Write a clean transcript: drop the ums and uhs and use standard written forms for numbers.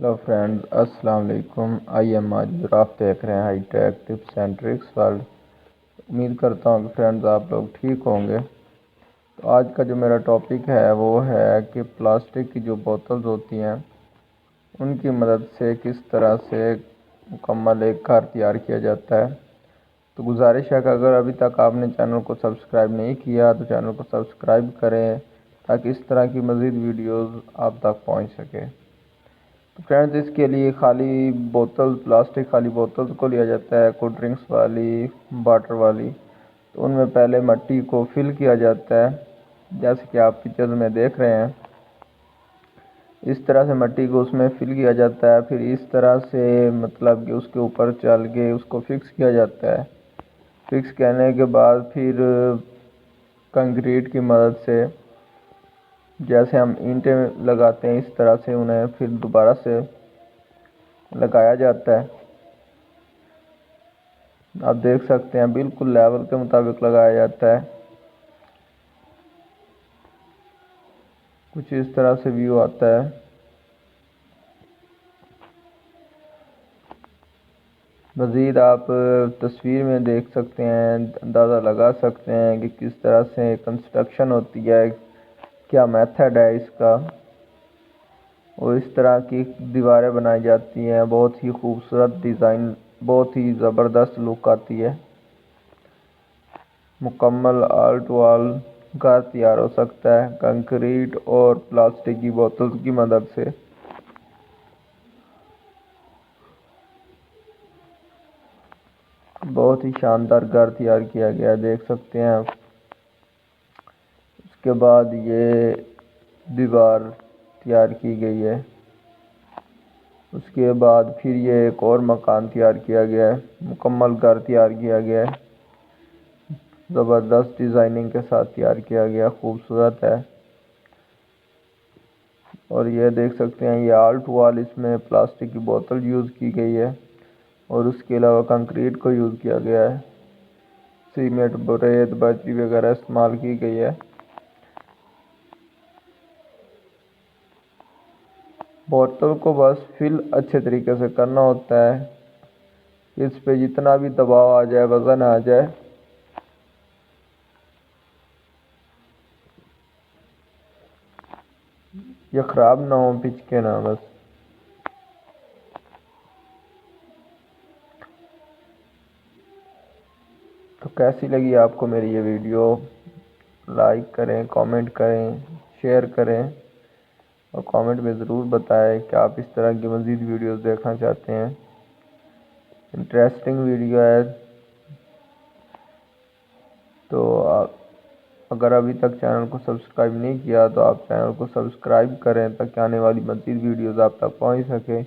Hello friends, अस्सलाम वालेकुम। I am Majid, आप देख रहे हैं hi tech tips and tricks world. उम्मीद करता हूँ कि फ्रेंड्स आप लोग ठीक होंगे। तो आज का जो मेरा टॉपिक है वो है कि प्लास्टिक की जो बोतल्स होती हैं उनकी मदद से किस तरह से मुकम्मल एक घर तैयार किया जाता है। तो गुजारिश है कि अगर अभी तक आपने चैनल को सब्सक्राइब नहीं किया तो चैनल को सब्सक्राइब करें ताकि इस तरह की मज़ीद वीडियोज़ आप तक पहुँच सके। फ्रेंड्स, इसके लिए प्लास्टिक खाली बोतल्स को लिया जाता है, कोल्ड ड्रिंक्स वाली, वाटर वाली। तो उनमें पहले मिट्टी को फिल किया जाता है, जैसे कि आप पिक्चर में देख रहे हैं। इस तरह से मिट्टी को उसमें फिल किया जाता है, फिर इस तरह से मतलब कि उसके ऊपर चल के उसको फिक्स किया जाता है। फिक्स करने के बाद फिर कंक्रीट की मदद से, जैसे हम ईंटें लगाते हैं, इस तरह से उन्हें फिर दोबारा से लगाया जाता है। आप देख सकते हैं बिल्कुल लेवल के मुताबिक लगाया जाता है। कुछ इस तरह से व्यू आता है। मज़ीद आप तस्वीर में देख सकते हैं, अंदाज़ा लगा सकते हैं कि किस तरह से कंस्ट्रक्शन होती है, क्या मेथड है इसका। और इस तरह की दीवारें बनाई जाती हैं, बहुत ही खूबसूरत डिज़ाइन, बहुत ही ज़बरदस्त लुक आती है। मुकम्मल ऑल टू ऑल घर तैयार हो सकता है कंक्रीट और प्लास्टिक की बोतल्स की मदद से। बहुत ही शानदार घर तैयार किया गया, देख सकते हैं आप। उसके बाद ये दीवार तैयार की गई है। उसके बाद फिर ये एक और मकान तैयार किया गया है, मुकम्मल घर तैयार किया गया है। ज़बरदस्त डिज़ाइनिंग के साथ तैयार किया गया, खूबसूरत है। और ये देख सकते हैं, ये ऑल टू ऑल इसमें प्लास्टिक की बोतल यूज़ की गई है और उसके अलावा कंक्रीट को यूज़ किया गया है। सीमेंट, रेत, बजरी वगैरह इस्तेमाल की गई है। बोतल को बस फिल अच्छे तरीके से करना होता है। इस पे जितना भी दबाव आ जाए, वज़न आ जाए, ये ख़राब ना हो, पिचके ना बस। तो कैसी लगी आपको मेरी ये वीडियो? लाइक करें, कमेंट करें, शेयर करें और कमेंट में ज़रूर बताएं कि आप इस तरह की मज़ीद वीडियोस देखना चाहते हैं। इंटरेस्टिंग वीडियो है। तो अगर अभी तक चैनल को सब्सक्राइब नहीं किया तो आप चैनल को सब्सक्राइब करें ताकि आने वाली मज़ीद वीडियोस आप तक पहुंच सके।